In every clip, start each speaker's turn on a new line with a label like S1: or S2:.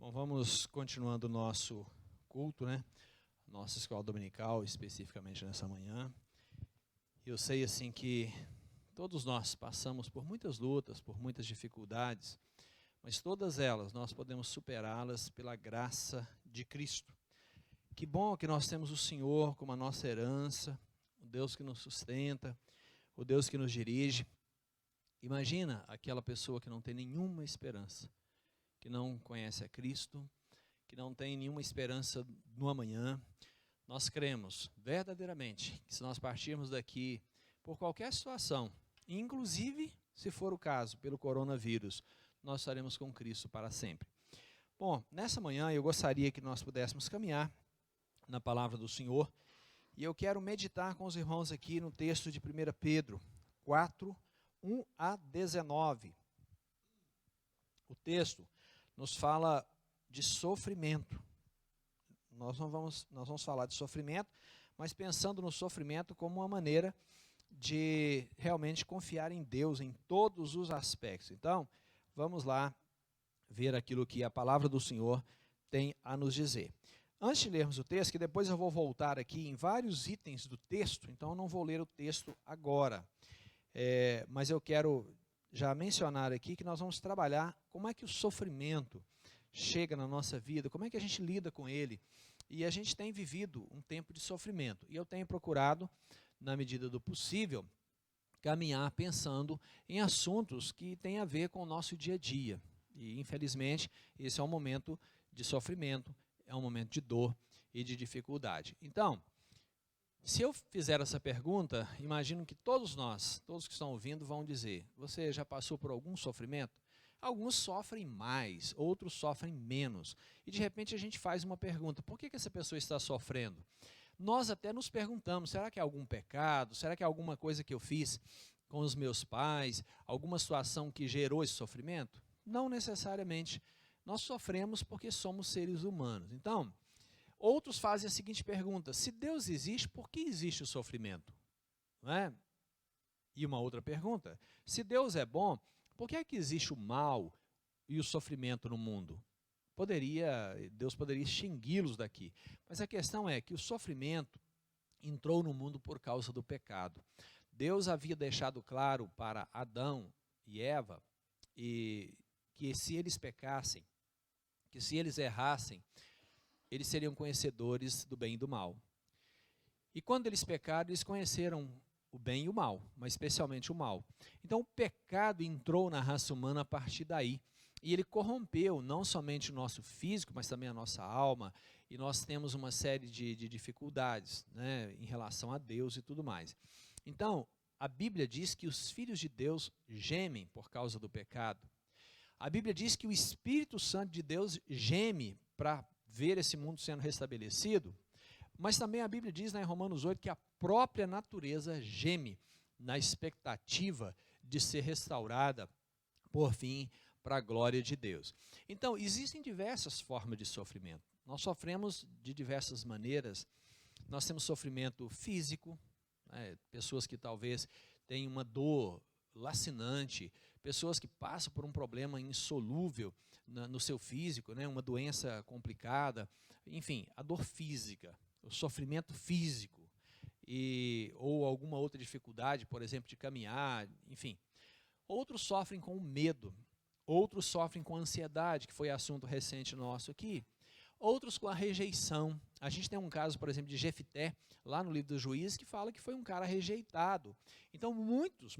S1: Bom, vamos continuando o nosso culto, né? Nossa escola dominical, especificamente nessa manhã. Eu sei, assim, que todos nós passamos por muitas lutas, por muitas dificuldades, mas todas elas nós podemos superá-las pela graça de Cristo. Que bom que nós temos o Senhor como a nossa herança, o Deus que nos sustenta, o Deus que nos dirige. Imagina aquela pessoa que não tem nenhuma esperança, que não conhece a Cristo, que não tem nenhuma esperança no amanhã. Nós cremos verdadeiramente que se nós partirmos daqui por qualquer situação, inclusive, se for o caso, pelo coronavírus, nós estaremos com Cristo para sempre. Bom, nessa manhã eu gostaria que nós pudéssemos caminhar na palavra do Senhor, e eu quero meditar com os irmãos aqui no texto de 1 Pedro 4, 1 a 19. O texto nos fala de sofrimento. Nós vamos falar de sofrimento, mas pensando no sofrimento como uma maneira de realmente confiar em Deus em todos os aspectos. Então, vamos lá ver aquilo que a palavra do Senhor tem a nos dizer. Antes de lermos o texto, que depois eu vou voltar aqui em vários itens do texto, então eu não vou ler o texto agora. Mas eu quero já mencionar aqui que nós vamos trabalhar como é que o sofrimento chega na nossa vida, como é que a gente lida com ele. E a gente tem vivido um tempo de sofrimento. E eu tenho procurado, na medida do possível, caminhar pensando em assuntos que têm a ver com o nosso dia a dia. E, infelizmente, esse é um momento de sofrimento, é um momento de dor e de dificuldade. Então, se eu fizer essa pergunta, imagino que todos nós, todos que estão ouvindo, vão dizer: você já passou por algum sofrimento? Alguns sofrem mais, outros sofrem menos. E de repente a gente faz uma pergunta: por que essa pessoa está sofrendo? Nós até nos perguntamos: será que é algum pecado? Será que é alguma coisa que eu fiz com os meus pais? Alguma situação que gerou esse sofrimento? Não necessariamente. Nós sofremos porque somos seres humanos. Então, outros fazem a seguinte pergunta: se Deus existe, por que existe o sofrimento? Não é? E uma outra pergunta: se Deus é bom, por que é que existe o mal e o sofrimento no mundo? Deus poderia extingui-los daqui. Mas a questão é que o sofrimento entrou no mundo por causa do pecado. Deus havia deixado claro para Adão e Eva que se eles pecassem, que se eles errassem, eles seriam conhecedores do bem e do mal. E quando eles pecaram, eles conheceram o bem e o mal, mas especialmente o mal. Então o pecado entrou na raça humana a partir daí. E ele corrompeu não somente o nosso físico, mas também a nossa alma. E nós temos uma série de dificuldades, né, em relação a Deus e tudo mais. Então, a Bíblia diz que os filhos de Deus gemem por causa do pecado. A Bíblia diz que o Espírito Santo de Deus geme para ver esse mundo sendo restabelecido. Mas também a Bíblia diz, em Romanos 8, que a própria natureza geme na expectativa de ser restaurada, por fim, para a glória de Deus. Então, existem diversas formas de sofrimento. Nós sofremos de diversas maneiras. Nós temos sofrimento físico, né? Pessoas que talvez tenham uma dor lacinante, pessoas que passam por um problema insolúvel no seu físico, né? Uma doença complicada, enfim, a dor física, o sofrimento físico, ou alguma outra dificuldade, por exemplo, de caminhar, enfim. Outros sofrem com o medo, outros sofrem com a ansiedade, que foi assunto recente nosso aqui, outros com a rejeição. A gente tem um caso, por exemplo, de Jefté, lá no livro dos Juízes, que fala que foi um cara rejeitado. Então muitos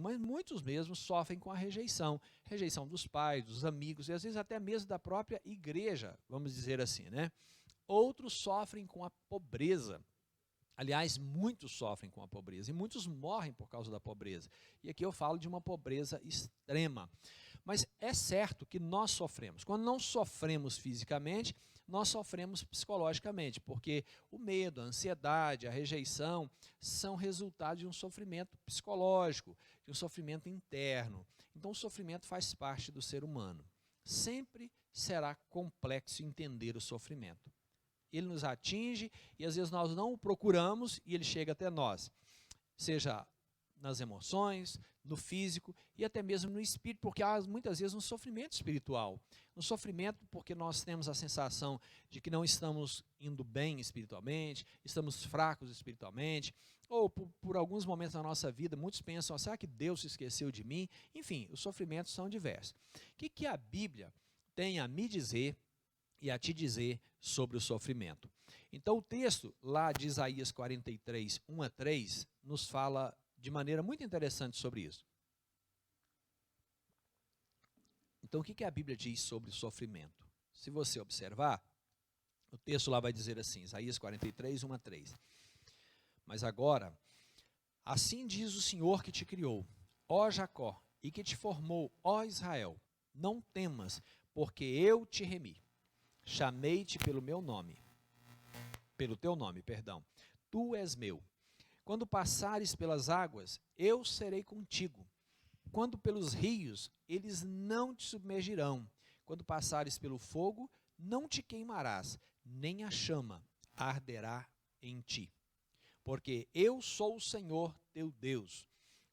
S1: mesmo sofrem com a rejeição. Rejeição dos pais, dos amigos, e às vezes até mesmo da própria igreja, vamos dizer assim, né? Outros sofrem com a pobreza. Aliás, muitos sofrem com a pobreza e muitos morrem por causa da pobreza. E aqui eu falo de uma pobreza extrema. Mas é certo que nós sofremos. Quando não sofremos fisicamente, nós sofremos psicologicamente, porque o medo, a ansiedade, a rejeição são resultado de um sofrimento psicológico, de um sofrimento interno. Então o sofrimento faz parte do ser humano. Sempre será complexo entender o sofrimento. Ele nos atinge e às vezes nós não o procuramos e ele chega até nós. Seja nas emoções, no físico e até mesmo no espírito, porque há muitas vezes um sofrimento espiritual. Um sofrimento porque nós temos a sensação de que não estamos indo bem espiritualmente, estamos fracos espiritualmente, ou por alguns momentos da nossa vida, muitos pensam, será que Deus se esqueceu de mim? Enfim, os sofrimentos são diversos. O que a Bíblia tem a me dizer e a te dizer sobre o sofrimento? Então o texto lá de Isaías 43, 1 a 3, nos fala de maneira muito interessante sobre isso. Então o que a Bíblia diz sobre o sofrimento? Se você observar, o texto lá vai dizer assim, Isaías 43, 1 a 3. Mas agora, assim diz o Senhor que te criou, ó Jacó, e que te formou, ó Israel, não temas, porque eu te remi. Chamei-te pelo meu nome, pelo teu nome, perdão. Tu és meu. Quando passares pelas águas, eu serei contigo. Quando pelos rios, eles não te submergirão. Quando passares pelo fogo, não te queimarás, nem a chama arderá em ti. Porque eu sou o Senhor teu Deus,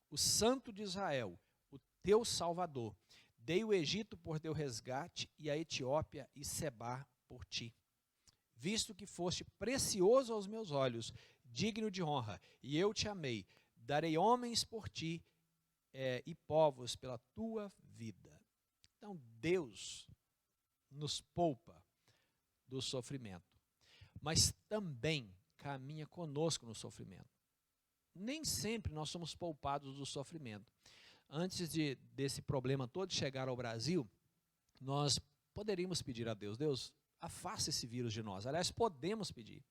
S1: o Santo de Israel, o teu Salvador. Dei o Egito por teu resgate e a Etiópia e Sebá por ti. Visto que foste precioso aos meus olhos, digno de honra, e eu te amei, darei homens por ti e povos pela tua vida. Então Deus nos poupa do sofrimento, mas também caminha conosco no sofrimento. Nem sempre nós somos poupados do sofrimento. Antes desse problema todo chegar ao Brasil, nós poderíamos pedir a Deus, Deus, afasta esse vírus de nós. Aliás, podemos pedir.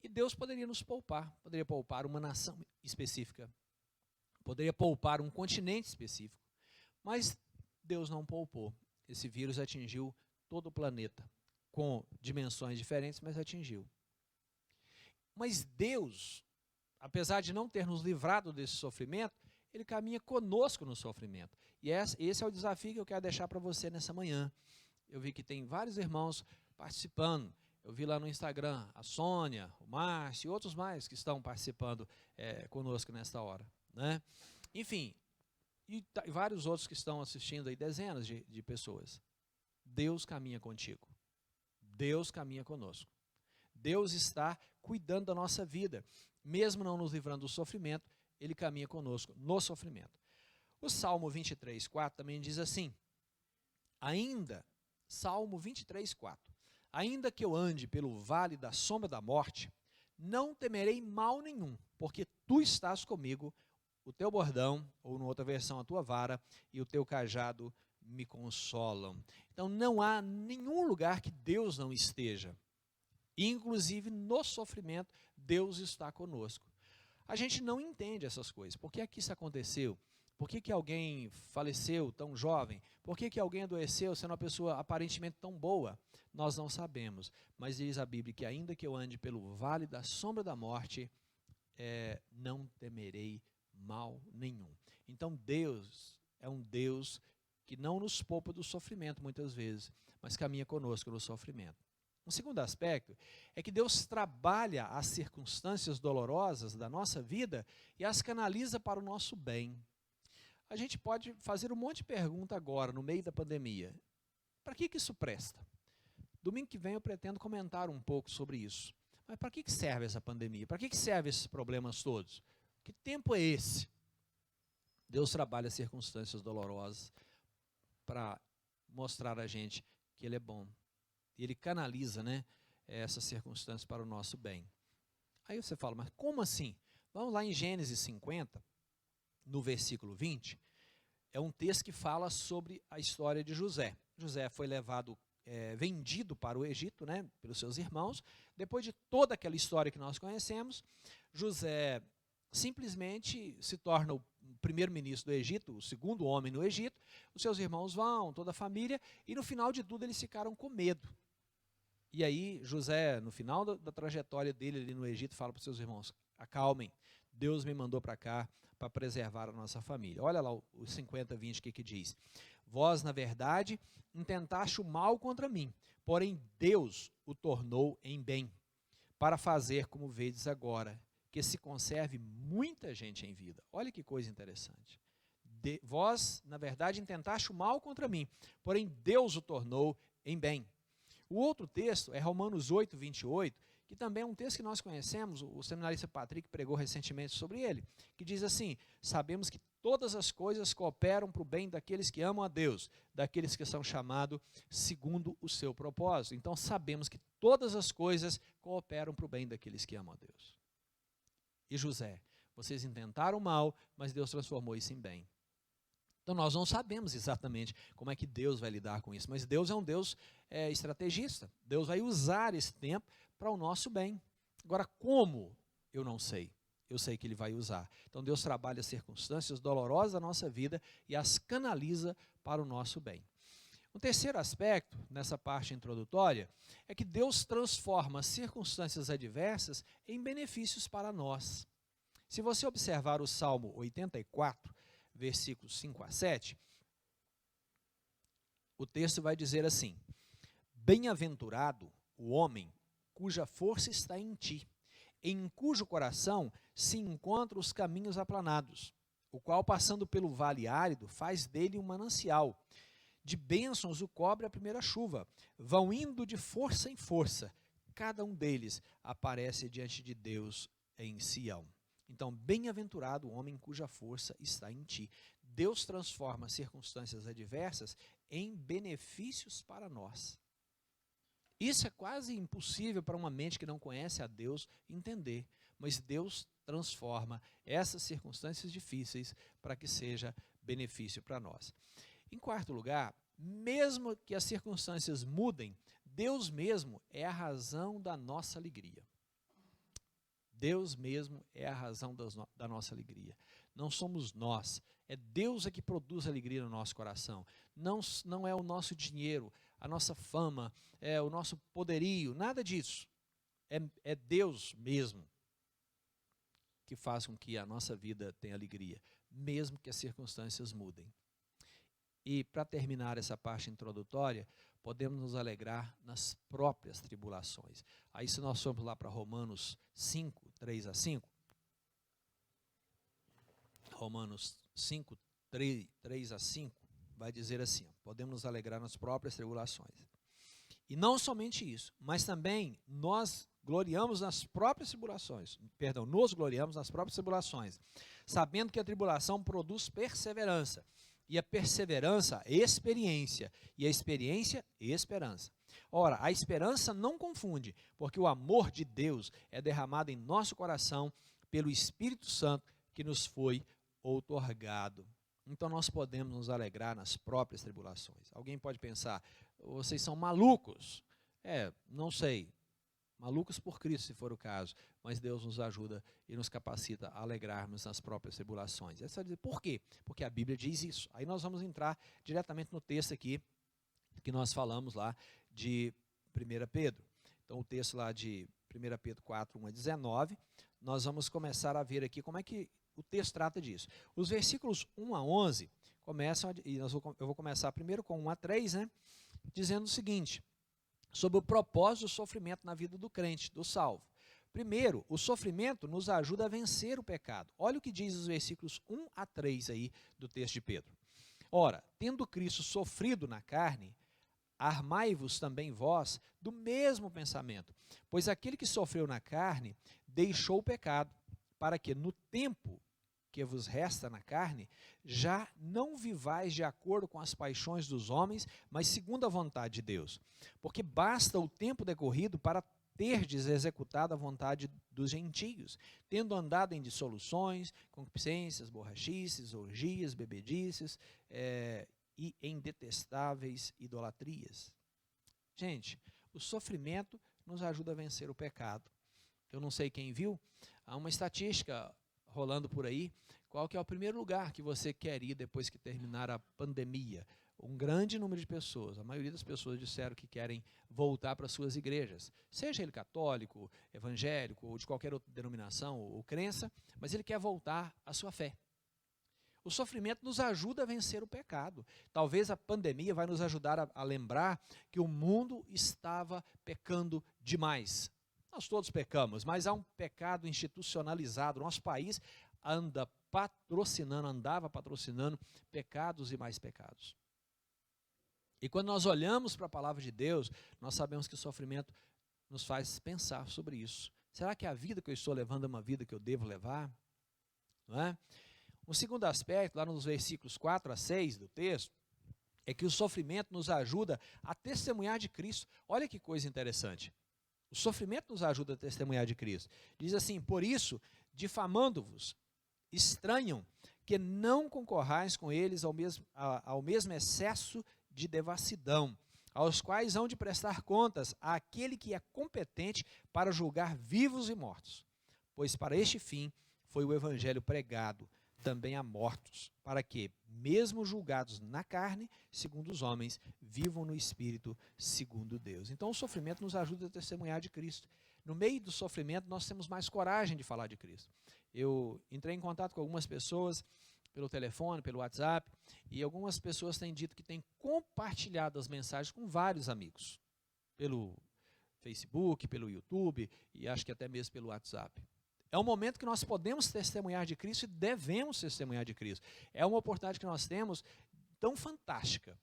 S1: E Deus poderia nos poupar, poderia poupar uma nação específica, poderia poupar um continente específico, mas Deus não poupou. Esse vírus atingiu todo o planeta, com dimensões diferentes, mas atingiu. Mas Deus, apesar de não ter nos livrado desse sofrimento, Ele caminha conosco no sofrimento. E esse é o desafio que eu quero deixar para você nessa manhã. Eu vi que tem vários irmãos participando. Eu vi lá no Instagram a Sônia, o Márcio e outros mais que estão participando conosco nesta hora, né? Enfim, e vários outros que estão assistindo aí, dezenas de pessoas. Deus caminha contigo. Deus caminha conosco. Deus está cuidando da nossa vida. Mesmo não nos livrando do sofrimento, Ele caminha conosco no sofrimento. O Salmo 23, 4 também diz assim, Salmo 23, 4. Ainda que eu ande pelo vale da sombra da morte, não temerei mal nenhum, porque tu estás comigo, o teu bordão, ou numa outra versão, a tua vara, e o teu cajado me consolam. Então não há nenhum lugar que Deus não esteja. Inclusive no sofrimento, Deus está conosco. A gente não entende essas coisas. Por que é que isso aconteceu? Por que alguém faleceu tão jovem? Por que alguém adoeceu sendo uma pessoa aparentemente tão boa? Nós não sabemos. Mas diz a Bíblia que ainda que eu ande pelo vale da sombra da morte, não temerei mal nenhum. Então Deus é um Deus que não nos poupa do sofrimento muitas vezes, mas caminha conosco no sofrimento. Um segundo aspecto é que Deus trabalha as circunstâncias dolorosas da nossa vida e as canaliza para o nosso bem. A gente pode fazer um monte de pergunta agora, no meio da pandemia. Para que isso presta? Domingo que vem eu pretendo comentar um pouco sobre isso. Mas para que serve essa pandemia? Para que servem esses problemas todos? Que tempo é esse? Deus trabalha as circunstâncias dolorosas para mostrar a gente que Ele é bom. E Ele canaliza, essas circunstâncias para o nosso bem. Aí você fala, mas como assim? Vamos lá em Gênesis 50, no versículo 20, é um texto que fala sobre a história de José. José foi vendido para o Egito, pelos seus irmãos. Depois de toda aquela história que nós conhecemos, José simplesmente se torna o primeiro-ministro do Egito, o segundo homem no Egito. Os seus irmãos vão, toda a família, e no final de tudo eles ficaram com medo. E aí José, no final da trajetória dele ali no Egito, fala para os seus irmãos, acalmem, Deus me mandou para cá para preservar a nossa família. Olha lá o 50, 20, o que diz. Vós, na verdade, intentaste o mal contra mim, porém Deus o tornou em bem, para fazer como vedes agora, que se conserve muita gente em vida. Olha que coisa interessante. vós, na verdade, intentaste o mal contra mim, porém Deus o tornou em bem. O outro texto é Romanos 8, 28, que também é um texto que nós conhecemos, o seminarista Patrick pregou recentemente sobre ele, que diz assim: sabemos que todas as coisas cooperam para o bem daqueles que amam a Deus, daqueles que são chamados segundo o seu propósito. Então sabemos que todas as coisas cooperam para o bem daqueles que amam a Deus. E José, vocês intentaram o mal, mas Deus transformou isso em bem. Então nós não sabemos exatamente como é que Deus vai lidar com isso, mas Deus é um Deus estrategista. Deus vai usar esse tempo para o nosso bem. Agora, como? Eu não sei. Eu sei que Ele vai usar. Então Deus trabalha as circunstâncias dolorosas da nossa vida e as canaliza para o nosso bem. Um terceiro aspecto, nessa parte introdutória, é que Deus transforma circunstâncias adversas em benefícios para nós. Se você observar o Salmo 84, versículos 5 a 7, o texto vai dizer assim: bem-aventurado o homem cuja força está em ti, em cujo coração se encontram os caminhos aplanados, o qual, passando pelo vale árido, faz dele um manancial. De bênçãos o cobre a primeira chuva, vão indo de força em força, cada um deles aparece diante de Deus em Sião. Então, bem-aventurado o homem cuja força está em ti. Deus transforma circunstâncias adversas em benefícios para nós. Isso é quase impossível para uma mente que não conhece a Deus entender, mas Deus transforma essas circunstâncias difíceis para que seja benefício para nós. Em quarto lugar, mesmo que as circunstâncias mudem, Deus mesmo é a razão da nossa alegria. Deus mesmo é a razão da nossa alegria. Não somos nós, é Deus que produz alegria no nosso coração. Não é o nosso dinheiro, a nossa fama, o nosso poderio, nada disso. É Deus mesmo que faz com que a nossa vida tenha alegria, mesmo que as circunstâncias mudem. E para terminar essa parte introdutória, podemos nos alegrar nas próprias tribulações. Aí se nós formos lá para Romanos 5, 3 a 5, Romanos 5, 3 a 5, vai dizer assim: podemos nos alegrar nas próprias tribulações. E não somente isso, mas também nós gloriamos nas próprias tribulações, nos gloriamos nas próprias tribulações, sabendo que a tribulação produz perseverança, e a perseverança, experiência, e a experiência, esperança. Ora, a esperança não confunde, porque o amor de Deus é derramado em nosso coração pelo Espírito Santo que nos foi outorgado. Então nós podemos nos alegrar nas próprias tribulações. Alguém pode pensar: vocês são malucos. Não sei. Malucos por Cristo, se for o caso, mas Deus nos ajuda e nos capacita a alegrarmos nas próprias tribulações. É só dizer, por quê? Porque a Bíblia diz isso. Aí nós vamos entrar diretamente no texto aqui, que nós falamos lá de 1 Pedro. Então o texto lá de 1 Pedro 4, 1 a 19, nós vamos começar a ver aqui como é que o texto trata disso. Os versículos 1 a 11 começam, e eu vou começar primeiro com 1 a 3, dizendo o seguinte: sobre o propósito do sofrimento na vida do crente, do salvo. Primeiro, o sofrimento nos ajuda a vencer o pecado. Olha o que diz os versículos 1 a 3 aí do texto de Pedro. Ora, tendo Cristo sofrido na carne, armai-vos também vós do mesmo pensamento, pois aquele que sofreu na carne deixou o pecado, para que no tempo que vos resta na carne, já não vivais de acordo com as paixões dos homens, mas segundo a vontade de Deus. Porque basta o tempo decorrido para terdes executado a vontade dos gentios, tendo andado em dissoluções, concupiscências, borrachices, orgias, bebedices, e em detestáveis idolatrias. Gente, o sofrimento nos ajuda a vencer o pecado. Eu não sei quem viu, há uma estatística rolando por aí, qual que é o primeiro lugar que você quer ir depois que terminar a pandemia? Um grande número de pessoas, a maioria das pessoas disseram que querem voltar para suas igrejas, seja ele católico, evangélico ou de qualquer outra denominação ou crença, mas ele quer voltar à sua fé. O sofrimento nos ajuda a vencer o pecado. Talvez a pandemia vai nos ajudar a lembrar que o mundo estava pecando demais. Nós todos pecamos, mas há um pecado institucionalizado. Nosso país anda andava patrocinando pecados e mais pecados. E quando nós olhamos para a palavra de Deus, nós sabemos que o sofrimento nos faz pensar sobre isso. Será que a vida que eu estou levando é uma vida que eu devo levar? Não é? Um segundo aspecto, lá nos versículos 4 a 6 do texto, é que o sofrimento nos ajuda a testemunhar de Cristo. Olha que coisa interessante. O sofrimento nos ajuda a testemunhar de Cristo. Diz assim: por isso, difamando-vos, estranham que não concorrais com eles ao mesmo excesso de devassidão, aos quais hão de prestar contas àquele que é competente para julgar vivos e mortos. Pois para este fim foi o evangelho pregado também a mortos, para que, mesmo julgados na carne, segundo os homens, vivam no espírito, segundo Deus. Então o sofrimento nos ajuda a testemunhar de Cristo. No meio do sofrimento nós temos mais coragem de falar de Cristo. Eu entrei em contato com algumas pessoas pelo telefone, pelo WhatsApp, e algumas pessoas têm dito que têm compartilhado as mensagens com vários amigos, pelo Facebook, pelo YouTube, e acho que até mesmo pelo WhatsApp. É um momento que nós podemos testemunhar de Cristo e devemos testemunhar de Cristo. É uma oportunidade que nós temos tão fantástica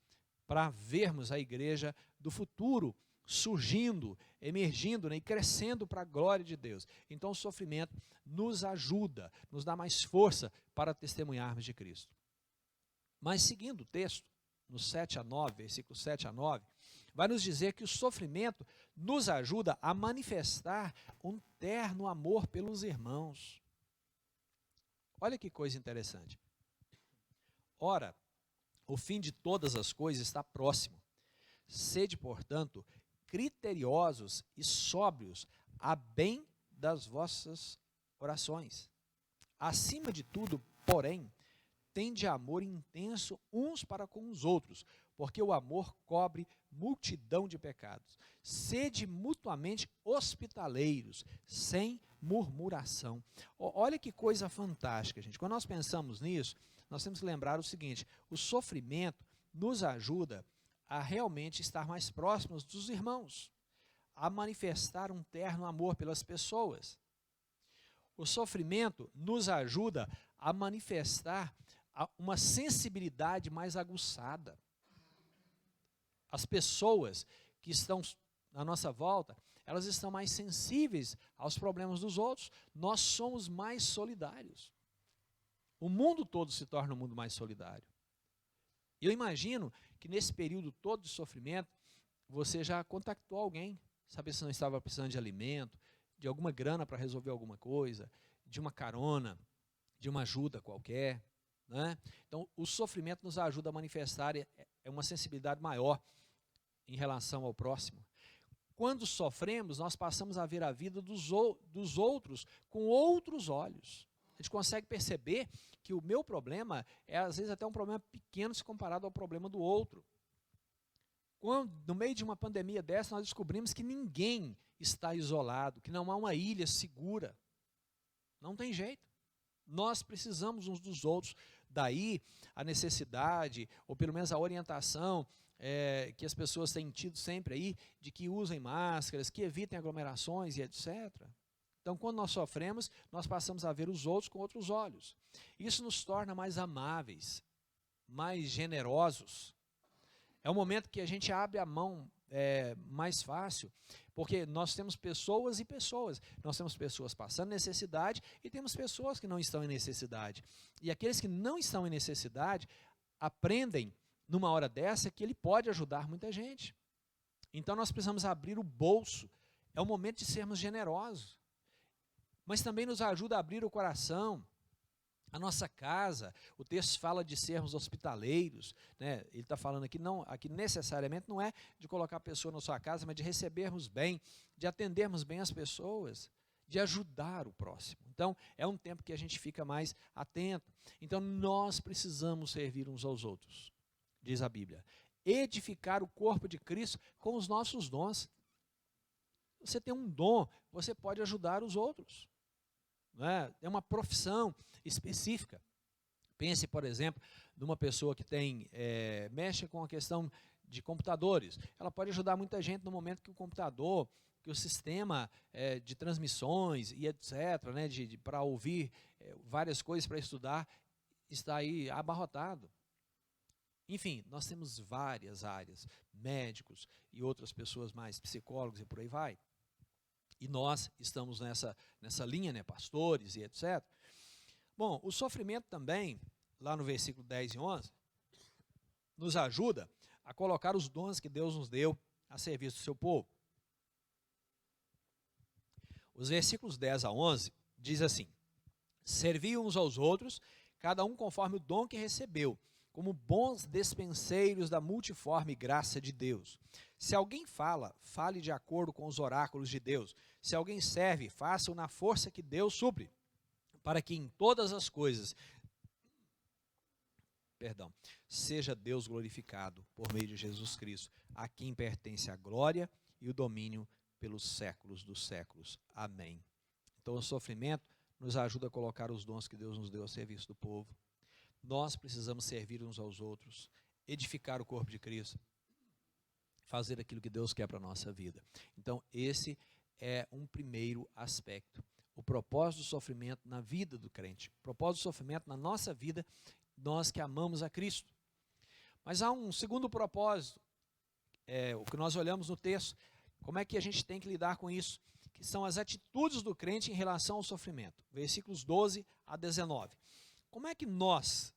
S1: para vermos a igreja do futuro surgindo, emergindo, né, e crescendo para a glória de Deus. Então o sofrimento nos ajuda, nos dá mais força para testemunharmos de Cristo. Mas seguindo o texto, no 7 a 9, versículo 7 a 9, vai nos dizer que o sofrimento nos ajuda a manifestar um terno amor pelos irmãos. Olha que coisa interessante. Ora, o fim de todas as coisas está próximo. Sede, portanto, criteriosos e sóbrios a bem das vossas orações. Acima de tudo, porém, tende amor intenso uns para com os outros, porque o amor cobre multidão de pecados. Sede mutuamente hospitaleiros, sem murmuração. Olha que coisa fantástica, gente. Quando nós pensamos nisso, nós temos que lembrar o seguinte: o sofrimento nos ajuda a realmente estar mais próximos dos irmãos, a manifestar um terno amor pelas pessoas. O sofrimento nos ajuda a manifestar uma sensibilidade mais aguçada. As pessoas que estão à nossa volta, elas estão mais sensíveis aos problemas dos outros. Nós somos mais solidários. O mundo todo se torna um mundo mais solidário. E eu imagino que nesse período todo de sofrimento, você já contactou alguém, saber se não estava precisando de alimento, de alguma grana para resolver alguma coisa, de uma carona, de uma ajuda qualquer, né? Então, o sofrimento nos ajuda a manifestar uma sensibilidade maior em relação ao próximo. Quando sofremos, nós passamos a ver a vida dos outros com outros olhos. A gente consegue perceber que o meu problema é, às vezes, até um problema pequeno se comparado ao problema do outro. Quando, no meio de uma pandemia dessa, nós descobrimos que ninguém está isolado, que não há uma ilha segura. Não tem jeito. Nós precisamos uns dos outros. Daí a necessidade, ou pelo menos a orientação que as pessoas têm tido sempre aí, de que usem máscaras, que evitem aglomerações e etc. Então, quando nós sofremos, nós passamos a ver os outros com outros olhos. Isso nos torna mais amáveis, mais generosos. É um momento que a gente abre a mão mais fácil, porque nós temos pessoas e pessoas. Nós temos pessoas passando necessidade e temos pessoas que não estão em necessidade. E aqueles que não estão em necessidade aprendem, numa hora dessa, que ele pode ajudar muita gente. Então nós precisamos abrir o bolso. É o momento de sermos generosos. Mas também nos ajuda a abrir o coração, a nossa casa. O texto fala de sermos hospitaleiros, né? Ele está falando aqui necessariamente não é de colocar a pessoa na sua casa, mas de recebermos bem, de atendermos bem as pessoas, de ajudar o próximo. Então, é um tempo que a gente fica mais atento. Então, nós precisamos servir uns aos outros, diz a Bíblia. Edificar o corpo de Cristo com os nossos dons. Você tem um dom, você pode ajudar os outros. É uma profissão específica. Pense, por exemplo, numa pessoa que mexe com a questão de computadores. Ela pode ajudar muita gente no momento que o computador que o sistema de transmissões e etc., né, para ouvir várias coisas para estudar, está aí abarrotado. Enfim, nós temos várias áreas, médicos e outras pessoas mais, psicólogos e por aí vai. E nós estamos nessa linha, né, pastores e etc. Bom, o sofrimento também, lá no versículo 10 e 11, nos ajuda a colocar os dons que Deus nos deu a serviço do seu povo. Os versículos 10 a 11 diz assim: servi uns aos outros, cada um conforme o dom que recebeu, como bons despenseiros da multiforme graça de Deus. Se alguém fala, fale de acordo com os oráculos de Deus. Se alguém serve, faça-o na força que Deus supre, para que em todas as coisas, seja Deus glorificado por meio de Jesus Cristo, a quem pertence a glória e o domínio pelos séculos dos séculos. Amém. Então o sofrimento nos ajuda a colocar os dons que Deus nos deu a serviço do povo. Nós precisamos servir uns aos outros, edificar o corpo de Cristo, fazer aquilo que Deus quer para a nossa vida. Então esse é um primeiro aspecto. O propósito do sofrimento na vida do crente, o propósito do sofrimento na nossa vida, nós que amamos a Cristo. Mas há um segundo propósito, o que nós olhamos no texto, como é que a gente tem que lidar com isso, que são as atitudes do crente em relação ao sofrimento. Versículos 12 a 19. Como é que nós,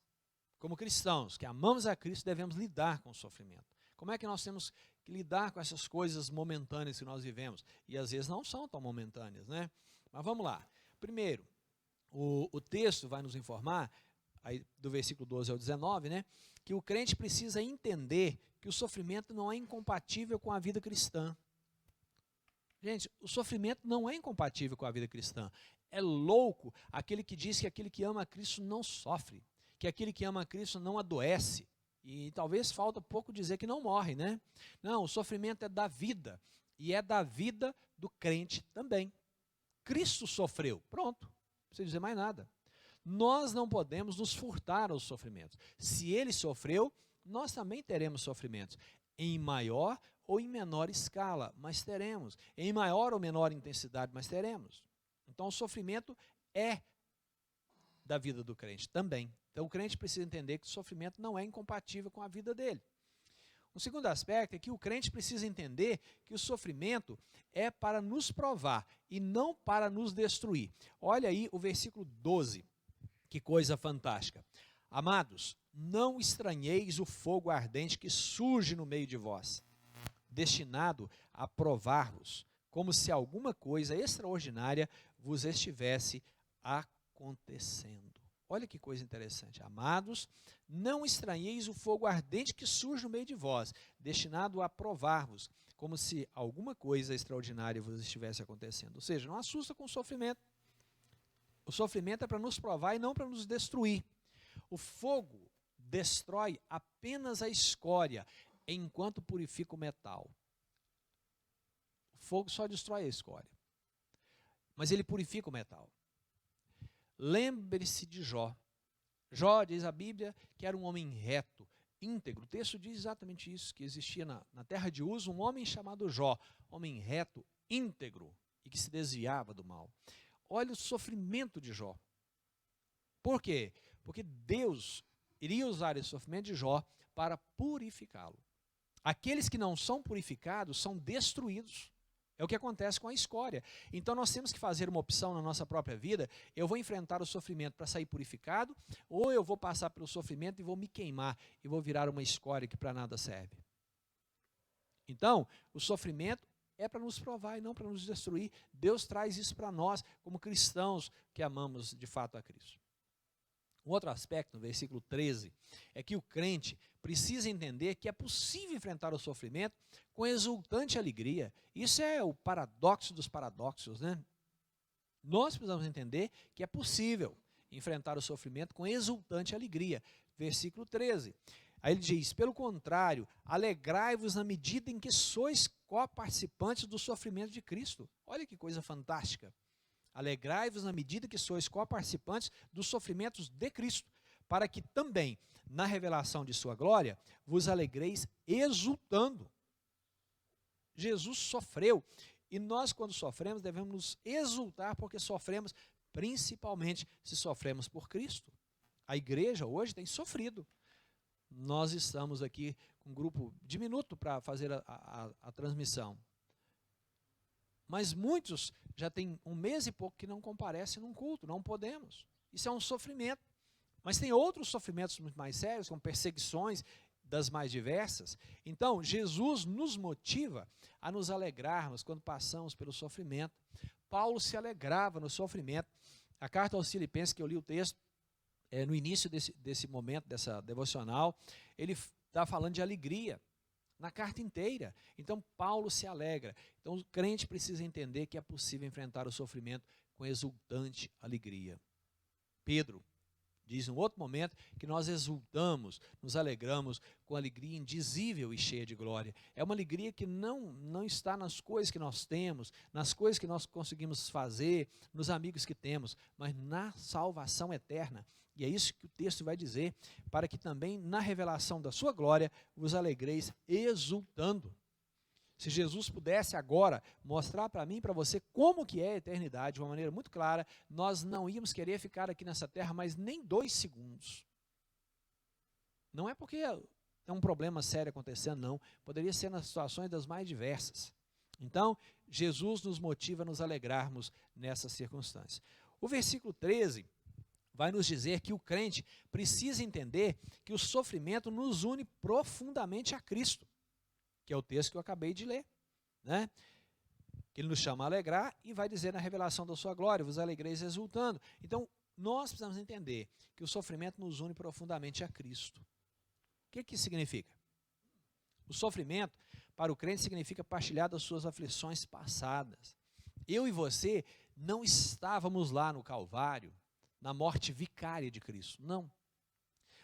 S1: como cristãos, que amamos a Cristo, devemos lidar com o sofrimento? Como é que nós temos que lidar com essas coisas momentâneas que nós vivemos? E às vezes não são tão momentâneas, né? Mas vamos lá. Primeiro, o texto vai nos informar, aí, do versículo 12 ao 19, né, que o crente precisa entender que o sofrimento não é incompatível com a vida cristã. Gente, o sofrimento não é incompatível com a vida cristã. É louco aquele que diz que aquele que ama a Cristo não sofre, que aquele que ama a Cristo não adoece. E talvez falta pouco dizer que não morre, né? Não, o sofrimento é da vida, e é da vida do crente também. Cristo sofreu, pronto, não precisa dizer mais nada. Nós não podemos nos furtar aos sofrimentos. Se ele sofreu, nós também teremos sofrimentos, em maior ou em menor escala, mas teremos. Em maior ou menor intensidade, mas teremos. Então o sofrimento é da vida do crente também. Então o crente precisa entender que o sofrimento não é incompatível com a vida dele. O segundo aspecto é que o crente precisa entender que o sofrimento é para nos provar e não para nos destruir. Olha aí o versículo 12, que coisa fantástica. Amados, não estranheis o fogo ardente que surge no meio de vós, destinado a provar-vos, como se alguma coisa extraordinária vos estivesse acontecendo. Olha que coisa interessante. Amados, não estranheis o fogo ardente que surge no meio de vós, destinado a provar-vos, como se alguma coisa extraordinária vos estivesse acontecendo. Ou seja, não assusta com o sofrimento. O sofrimento é para nos provar e não para nos destruir. O fogo destrói apenas a escória, enquanto purifica o metal. O fogo só destrói a escória, mas ele purifica o metal. Lembre-se de Jó. Jó, diz a Bíblia, que era um homem reto, íntegro. O texto diz exatamente isso, que existia na terra de Uz um homem chamado Jó, homem reto, íntegro, e que se desviava do mal. Olha o sofrimento de Jó. Por quê? Porque Deus iria usar esse sofrimento de Jó para purificá-lo. Aqueles que não são purificados são destruídos. É o que acontece com a escória. Então nós temos que fazer uma opção na nossa própria vida. Eu vou enfrentar o sofrimento para sair purificado, ou eu vou passar pelo sofrimento e vou me queimar e vou virar uma escória que para nada serve. Então, o sofrimento é para nos provar e não para nos destruir. Deus traz isso para nós, como cristãos que amamos de fato a Cristo. Um outro aspecto, no versículo 13, é que o crente precisa entender que é possível enfrentar o sofrimento com exultante alegria. Isso é o paradoxo dos paradoxos, né? Nós precisamos entender que é possível enfrentar o sofrimento com exultante alegria. Versículo 13. Aí ele diz, pelo contrário, alegrai-vos na medida em que sois co-participantes do sofrimento de Cristo. Olha que coisa fantástica. Alegrai-vos na medida que sois co-participantes dos sofrimentos de Cristo, para que também, na revelação de sua glória, vos alegreis exultando. Jesus sofreu, E nós, quando sofremos, devemos nos exultar porque sofremos, principalmente se sofremos por Cristo. A igreja hoje tem sofrido. Nós estamos aqui com um grupo diminuto para fazer a transmissão. Mas muitos já têm 1 mês e pouco que não comparecem num culto, não podemos. Isso é um sofrimento. Mas tem outros sofrimentos muito mais sérios, como perseguições das mais diversas. Então, Jesus nos motiva a nos alegrarmos quando passamos pelo sofrimento. Paulo se alegrava no sofrimento. A carta aos Filipenses, que eu li o texto, no início desse momento, dessa devocional, ele está falando de alegria, na carta inteira. Então, Paulo se alegra. Então, o crente precisa entender que é possível enfrentar o sofrimento com exultante alegria. Pedro diz em outro momento que nós exultamos, nos alegramos com alegria indizível e cheia de glória. É uma alegria que não está nas coisas que nós temos, nas coisas que nós conseguimos fazer, nos amigos que temos, mas na salvação eterna. E é isso que o texto vai dizer, para que também na revelação da sua glória vos alegreis exultando. Se Jesus pudesse agora mostrar para mim e para você como que é a eternidade de uma maneira muito clara, nós não íamos querer ficar aqui nessa terra mais nem 2 segundos. Não é porque é um problema sério acontecendo, não. Poderia ser nas situações das mais diversas. Então, Jesus nos motiva a nos alegrarmos nessas circunstâncias. O versículo 13 vai nos dizer que o crente precisa entender que o sofrimento nos une profundamente a Cristo, que é o texto que eu acabei de ler, né? Que ele nos chama a alegrar e vai dizer na revelação da sua glória, vos alegreis exultando. Então, nós precisamos entender que o sofrimento nos une profundamente a Cristo. O que isso significa? O sofrimento, para o crente, significa partilhar das suas aflições passadas. Eu e você não estávamos lá no Calvário, na morte vicária de Cristo, não.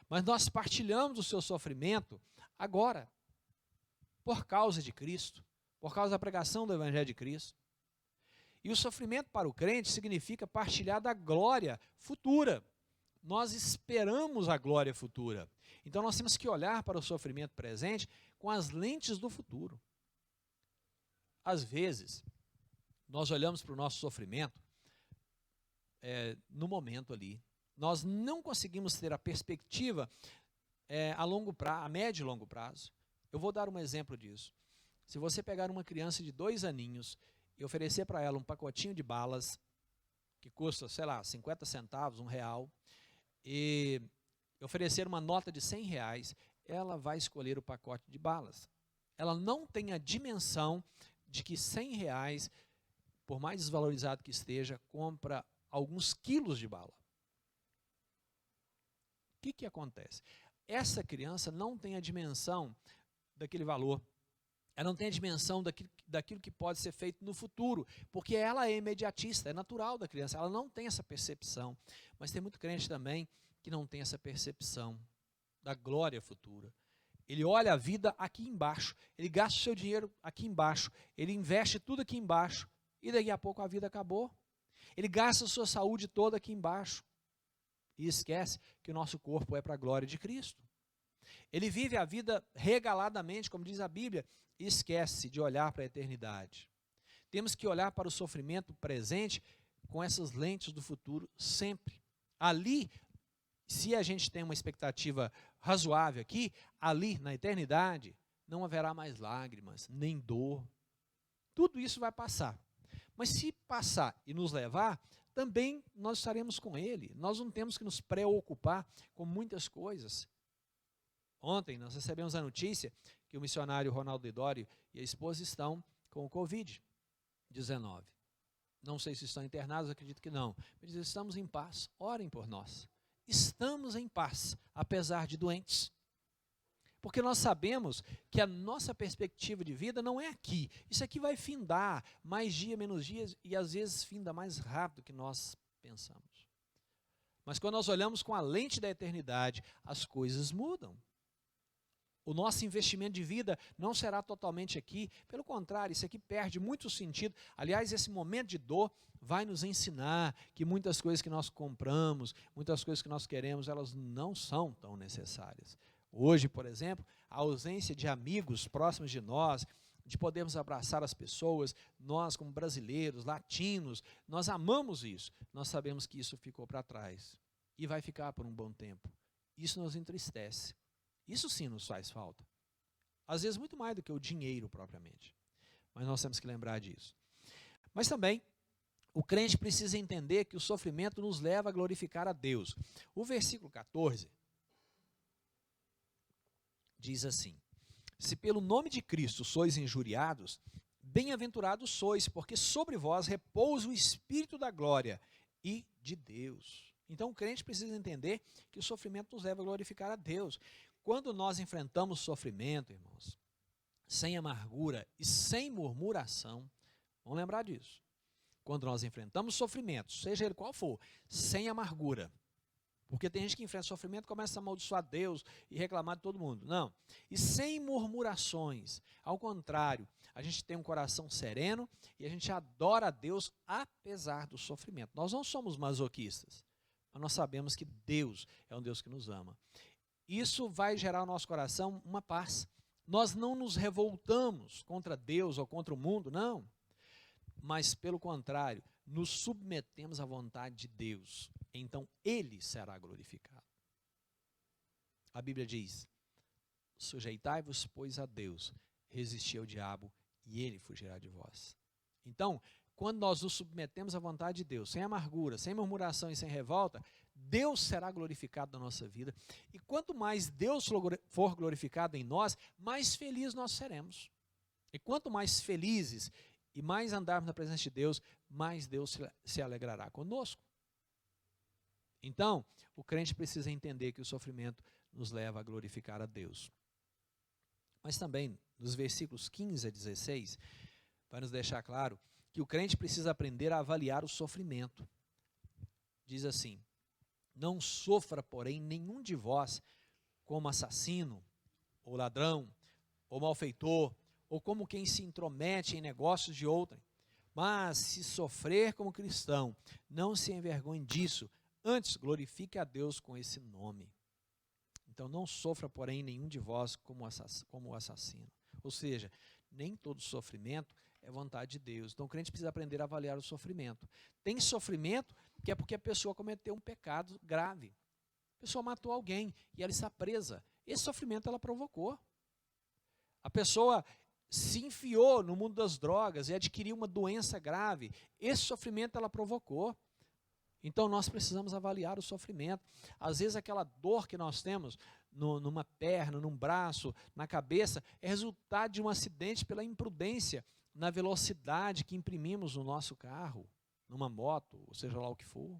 S1: Mas nós partilhamos o seu sofrimento agora, por causa de Cristo, por causa da pregação do Evangelho de Cristo. E o sofrimento para o crente significa partilhar da glória futura. Nós esperamos a glória futura. Então nós temos que olhar para o sofrimento presente com as lentes do futuro. Às vezes, nós olhamos para o nosso sofrimento no momento ali. Nós não conseguimos ter a perspectiva a médio e longo prazo. Eu vou dar um exemplo disso. Se você pegar uma criança de 2 aninhos e oferecer para ela um pacotinho de balas, que custa, sei lá, 50 centavos, R$1, e oferecer uma nota de R$100, ela vai escolher o pacote de balas. Ela não tem a dimensão de que R$100, por mais desvalorizado que esteja, compra alguns quilos de bala. O que acontece? Essa criança não tem a dimensão daquele valor. Ela não tem a dimensão daquilo que pode ser feito no futuro, porque ela é imediatista, é natural da criança, ela não tem essa percepção. Mas tem muito crente também que não tem essa percepção da glória futura. Ele olha a vida aqui embaixo, ele gasta o seu dinheiro aqui embaixo, ele investe tudo aqui embaixo, e daqui a pouco a vida acabou. Ele gasta a sua saúde toda aqui embaixo, e esquece que o nosso corpo é para a glória de Cristo. Ele vive a vida regaladamente, como diz a Bíblia, e esquece de olhar para a eternidade. Temos que olhar para o sofrimento presente com essas lentes do futuro sempre. Ali, se a gente tem uma expectativa razoável aqui, ali na eternidade, não haverá mais lágrimas, nem dor. Tudo isso vai passar. Mas se passar e nos levar, também nós estaremos com Ele. Nós não temos que nos preocupar com muitas coisas. Ontem nós recebemos a notícia que o missionário Ronaldo Lidório e a esposa estão com o Covid-19. Não sei se estão internados, acredito que não. Mas estamos em paz, orem por nós. Estamos em paz, apesar de doentes. Porque nós sabemos que a nossa perspectiva de vida não é aqui. Isso aqui vai findar mais dia, menos dias, e às vezes finda mais rápido que nós pensamos. Mas quando nós olhamos com a lente da eternidade, as coisas mudam. O nosso investimento de vida não será totalmente aqui, pelo contrário, isso aqui perde muito sentido. Aliás, esse momento de dor vai nos ensinar que muitas coisas que nós compramos, muitas coisas que nós queremos, elas não são tão necessárias. Hoje, por exemplo, a ausência de amigos próximos de nós, de podermos abraçar as pessoas, nós como brasileiros, latinos, nós amamos isso. Nós sabemos que isso ficou para trás e vai ficar por um bom tempo. Isso nos entristece. Isso sim nos faz falta. Às vezes muito mais do que o dinheiro propriamente. Mas nós temos que lembrar disso. Mas também, o crente precisa entender que o sofrimento nos leva a glorificar a Deus. O versículo 14 diz assim: se pelo nome de Cristo sois injuriados, bem-aventurados sois, porque sobre vós repousa o Espírito da glória e de Deus. Então o crente precisa entender que o sofrimento nos leva a glorificar a Deus. Quando nós enfrentamos sofrimento, irmãos, sem amargura e sem murmuração, vamos lembrar disso. Quando nós enfrentamos sofrimento, seja ele qual for, sem amargura, porque tem gente que enfrenta sofrimento e começa a amaldiçoar Deus e reclamar de todo mundo. Não. E sem murmurações. Ao contrário, a gente tem um coração sereno e a gente adora a Deus apesar do sofrimento. Nós não somos masoquistas, mas nós sabemos que Deus é um Deus que nos ama. Isso vai gerar no nosso coração uma paz. Nós não nos revoltamos contra Deus ou contra o mundo, não. Mas, pelo contrário, nos submetemos à vontade de Deus. Então ele será glorificado. A Bíblia diz: sujeitai-vos, pois, a Deus, resisti ao diabo e ele fugirá de vós. Então, quando nós nos submetemos à vontade de Deus, sem amargura, sem murmuração e sem revolta, Deus será glorificado na nossa vida. E quanto mais Deus for glorificado em nós, mais felizes nós seremos. E quanto mais felizes e mais andarmos na presença de Deus, mais Deus se alegrará conosco. Então, o crente precisa entender que o sofrimento nos leva a glorificar a Deus. Mas também, nos versículos 15 a 16, vai nos deixar claro que o crente precisa aprender a avaliar o sofrimento. Diz assim: não sofra, porém, nenhum de vós como assassino, ou ladrão, ou malfeitor, ou como quem se intromete em negócios de outrem. Mas, se sofrer como cristão, não se envergonhe disso, antes glorifique a Deus com esse nome. Então não sofra, porém, nenhum de vós como assassino. Ou seja, nem todo sofrimento é vontade de Deus. Então o crente precisa aprender a avaliar o sofrimento. Tem sofrimento que é porque a pessoa cometeu um pecado grave. A pessoa matou alguém e ela está presa. Esse sofrimento ela provocou. A pessoa se enfiou no mundo das drogas e adquiriu uma doença grave. Esse sofrimento ela provocou. Então nós precisamos avaliar o sofrimento. Às vezes aquela dor que nós temos numa perna, num braço, na cabeça, é resultado de um acidente pela imprudência, na velocidade que imprimimos no nosso carro, numa moto, ou seja lá o que for.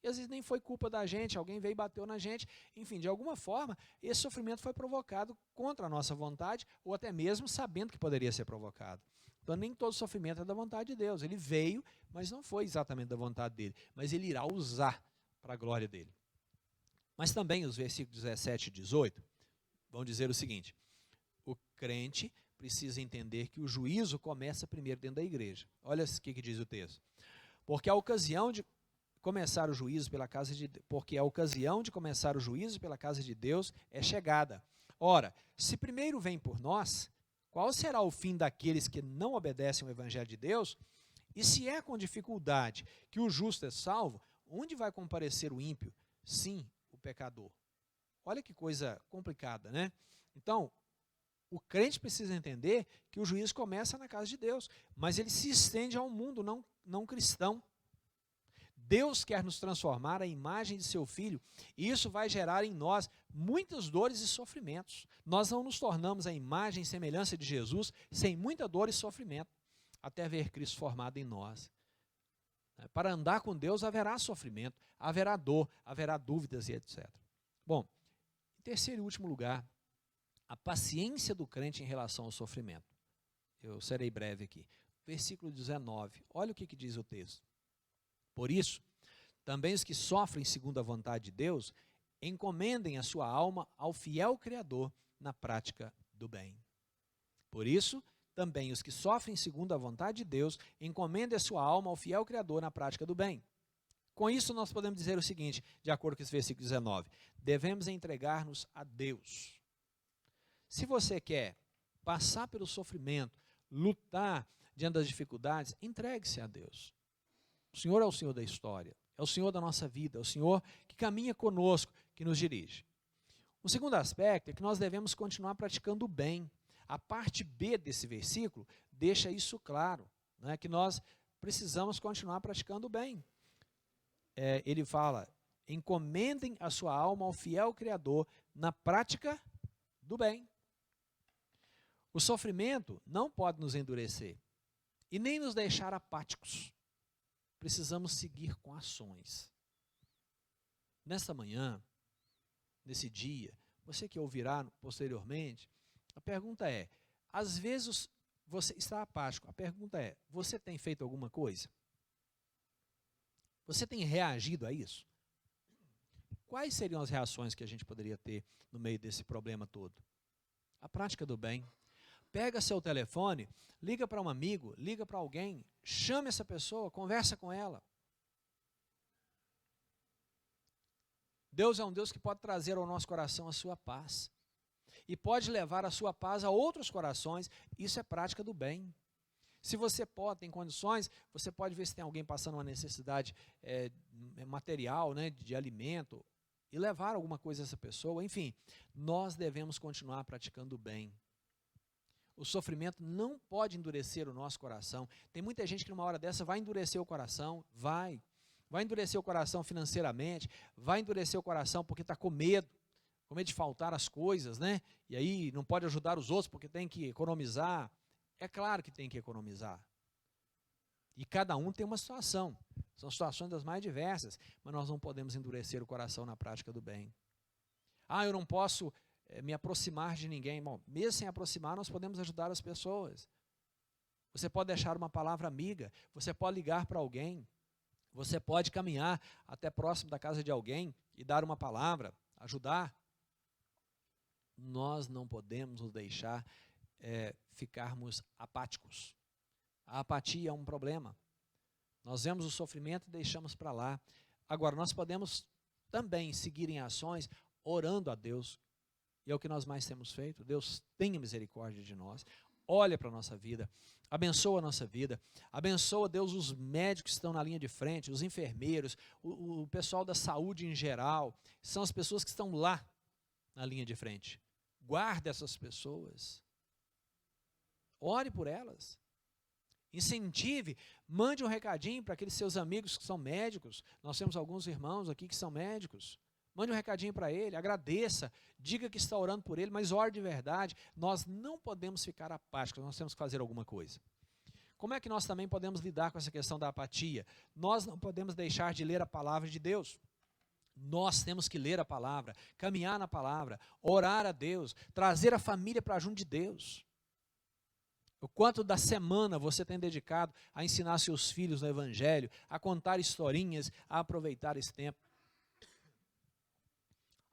S1: E às vezes nem foi culpa da gente, alguém veio e bateu na gente. Enfim, de alguma forma, esse sofrimento foi provocado contra a nossa vontade, ou até mesmo sabendo que poderia ser provocado. Então nem todo sofrimento é da vontade de Deus. Ele veio, mas não foi exatamente da vontade dele. Mas ele irá usar para a glória dele. Mas também os versículos 17 e 18 vão dizer o seguinte: o crente precisa entender que o juízo começa primeiro dentro da igreja. Olha o que diz o texto. Porque a ocasião de começar o juízo pela casa de Deus é chegada. Ora, se primeiro vem por nós, qual será o fim daqueles que não obedecem ao evangelho de Deus? E se é com dificuldade que o justo é salvo, onde vai comparecer o ímpio? Sim, o pecador. Olha que coisa complicada, né? Então, o crente precisa entender que o juízo começa na casa de Deus, mas ele se estende ao mundo não cristão. Deus quer nos transformar à imagem de seu Filho, e isso vai gerar em nós muitas dores e sofrimentos. Nós não nos tornamos a imagem e semelhança de Jesus sem muita dor e sofrimento, até ver Cristo formado em nós. Para andar com Deus haverá sofrimento, haverá dor, haverá dúvidas e etc. Bom, em terceiro e último lugar, a paciência do crente em relação ao sofrimento. Eu serei breve aqui. Versículo 19, olha o que diz o texto. Por isso, também os que sofrem segundo a vontade de Deus, encomendem a sua alma ao fiel Criador na prática do bem. Por isso, também os que sofrem segundo a vontade de Deus, encomendem a sua alma ao fiel Criador na prática do bem. Com isso, nós podemos dizer o seguinte, de acordo com esse versículo 19, devemos entregar-nos a Deus. Se você quer passar pelo sofrimento, lutar diante das dificuldades, entregue-se a Deus. O Senhor é o Senhor da história, é o Senhor da nossa vida, é o Senhor que caminha conosco, que nos dirige. O segundo aspecto é que nós devemos continuar praticando o bem. A parte B desse versículo deixa isso claro, né, que nós precisamos continuar praticando o bem. Ele fala, encomendem a sua alma ao fiel Criador na prática do bem. O sofrimento não pode nos endurecer e nem nos deixar apáticos. Precisamos seguir com ações. Nesta manhã, nesse dia, você que ouvirá posteriormente, a pergunta é, às vezes você está apático, a pergunta é, você tem feito alguma coisa? Você tem reagido a isso? Quais seriam as reações que a gente poderia ter no meio desse problema todo? A prática do bem. Pega seu telefone, liga para um amigo, liga para alguém, chame essa pessoa, conversa com ela. Deus é um Deus que pode trazer ao nosso coração a sua paz. E pode levar a sua paz a outros corações. Isso é prática do bem. Se você pode, tem condições, você pode ver se tem alguém passando uma necessidade material, né, de alimento, e levar alguma coisa a essa pessoa. Enfim, nós devemos continuar praticando o bem. O sofrimento não pode endurecer o nosso coração. Tem muita gente que numa hora dessa vai endurecer o coração, vai endurecer o coração financeiramente, vai endurecer o coração porque está com medo de faltar as coisas, né? E aí não pode ajudar os outros porque tem que economizar. É claro que tem que economizar. E cada um tem uma situação. São situações das mais diversas, mas nós não podemos endurecer o coração na prática do bem. Eu não posso me aproximar de ninguém. Bom, mesmo sem aproximar, nós podemos ajudar as pessoas. Você pode deixar uma palavra amiga, você pode ligar para alguém, você pode caminhar até próximo da casa de alguém e dar uma palavra, ajudar. Nós não podemos nos deixar ficarmos apáticos. A apatia é um problema. Nós vemos o sofrimento e deixamos para lá. Agora, nós podemos também seguir em ações orando a Deus. E é o que nós mais temos feito. Deus tenha misericórdia de nós. Olha para a nossa vida. Abençoa a nossa vida. Abençoa, Deus, os médicos que estão na linha de frente, os enfermeiros, o pessoal da saúde em geral. São as pessoas que estão lá na linha de frente. Guarde essas pessoas. Ore por elas. Incentive, mande um recadinho para aqueles seus amigos que são médicos. Nós temos alguns irmãos aqui que são médicos. Mande um recadinho para ele, agradeça, diga que está orando por ele, mas ore de verdade. Nós não podemos ficar apáticos, nós temos que fazer alguma coisa. Como é que nós também podemos lidar com essa questão da apatia? Nós não podemos deixar de ler a palavra de Deus. Nós temos que ler a palavra, caminhar na palavra, orar a Deus, trazer a família para junto de Deus. O quanto da semana você tem dedicado a ensinar seus filhos no Evangelho, a contar historinhas, a aproveitar esse tempo,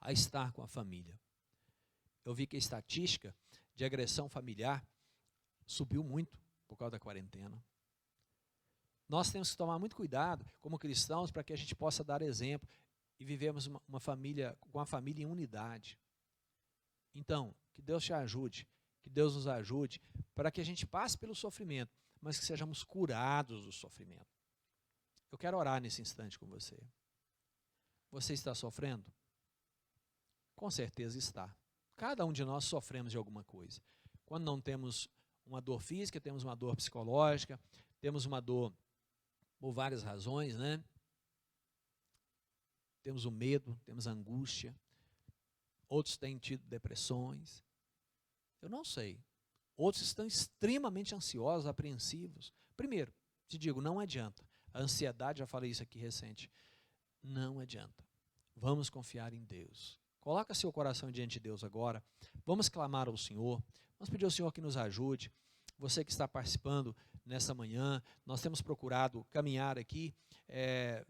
S1: a estar com a família. Eu vi que a estatística de agressão familiar subiu muito por causa da quarentena. Nós temos que tomar muito cuidado como cristãos para que a gente possa dar exemplo e vivemos uma família, com a família em unidade. Então, que Deus te ajude, que Deus nos ajude para que a gente passe pelo sofrimento, mas que sejamos curados do sofrimento. Eu quero orar nesse instante com você. Você está sofrendo? Com certeza está. Cada um de nós sofremos de alguma coisa. Quando não temos uma dor física, temos uma dor psicológica, temos uma dor por várias razões, né? Temos o medo, temos a angústia. Outros têm tido depressões. Eu não sei. Outros estão extremamente ansiosos, apreensivos. Primeiro, te digo, não adianta. A ansiedade, já falei isso aqui recente, não adianta. Vamos confiar em Deus. Coloca seu coração diante de Deus agora. Vamos clamar ao Senhor. Vamos pedir ao Senhor que nos ajude. Você que está participando nessa manhã, nós temos procurado caminhar aqui.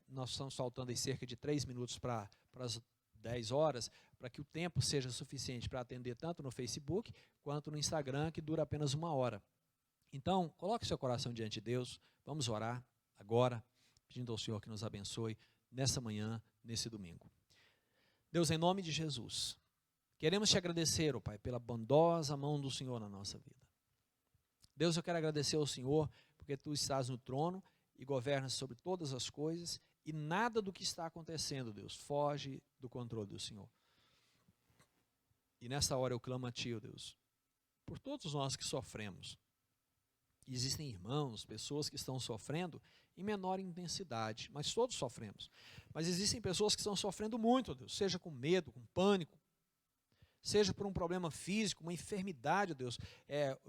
S1: Nós estamos faltando aí cerca de 3 minutos para as 10 horas, para que o tempo seja suficiente para atender tanto no Facebook quanto no Instagram, que dura apenas 1 hora. Então, coloque seu coração diante de Deus. Vamos orar agora, pedindo ao Senhor que nos abençoe nessa manhã, nesse domingo. Deus, em nome de Jesus, queremos te agradecer, ó Pai, pela bondosa mão do Senhor na nossa vida. Deus, eu quero agradecer ao Senhor, porque Tu estás no trono e governas sobre todas as coisas, e nada do que está acontecendo, Deus, foge do controle do Senhor. E nesta hora eu clamo a Ti, ó Deus, por todos nós que sofremos. Existem irmãos, pessoas que estão sofrendo em menor intensidade, mas todos sofremos. Mas existem pessoas que estão sofrendo muito, ó Deus, seja com medo, com pânico, seja por um problema físico, uma enfermidade, ó Deus,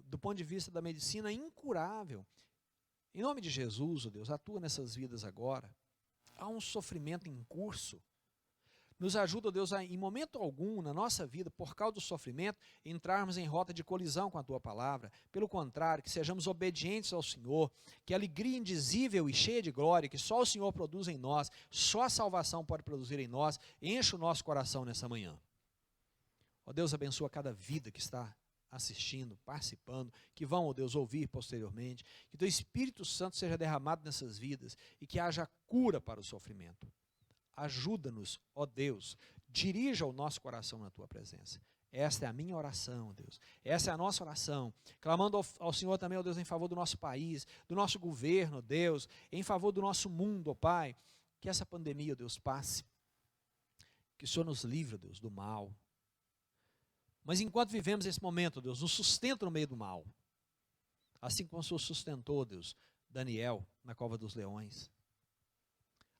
S1: do ponto de vista da medicina, incurável. Em nome de Jesus, ó Deus, atua nessas vidas agora. Há um sofrimento em curso. Nos ajuda, ó Deus, a, em momento algum na nossa vida, por causa do sofrimento, entrarmos em rota de colisão com a Tua palavra. Pelo contrário, que sejamos obedientes ao Senhor, que a alegria indizível e cheia de glória, que só o Senhor produz em nós, só a salvação pode produzir em nós, enche o nosso coração nessa manhã. Ó Deus, abençoa cada vida que está assistindo, participando, que vão, ó Deus, ouvir posteriormente, que Teu Espírito Santo seja derramado nessas vidas e que haja cura para o sofrimento. Ajuda-nos, ó Deus, dirija o nosso coração na Tua presença. Esta é a minha oração, Deus. Essa é a nossa oração, clamando ao Senhor também, ó Deus, em favor do nosso país, do nosso governo, ó Deus, em favor do nosso mundo, ó Pai, que essa pandemia, ó Deus, passe, que o Senhor nos livre, ó Deus, do mal. Mas enquanto vivemos esse momento, ó Deus, nos sustenta no meio do mal, assim como o Senhor sustentou, ó Deus, Daniel na cova dos leões.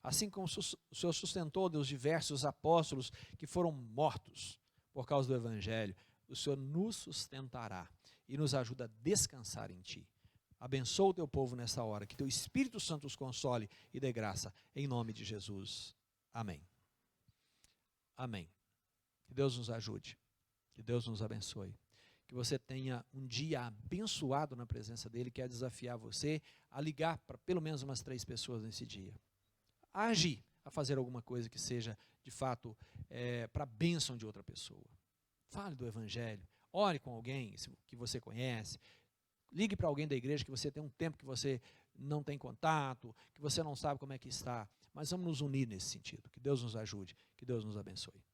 S1: Assim como o Senhor sustentou, Deus, diversos apóstolos que foram mortos por causa do Evangelho, o Senhor nos sustentará e nos ajuda a descansar em Ti. Abençoa o Teu povo nessa hora, que Teu Espírito Santo os console e dê graça, em nome de Jesus. Amém. Amém. Que Deus nos ajude, que Deus nos abençoe. Que você tenha um dia abençoado na presença dEle. Quer desafiar você a ligar para pelo menos umas 3 pessoas nesse dia. A agir, a fazer alguma coisa que seja, de fato, para a bênção de outra pessoa. Fale do Evangelho, ore com alguém que você conhece, ligue para alguém da igreja que você tem um tempo que você não tem contato, que você não sabe como é que está, mas vamos nos unir nesse sentido. Que Deus nos ajude, que Deus nos abençoe.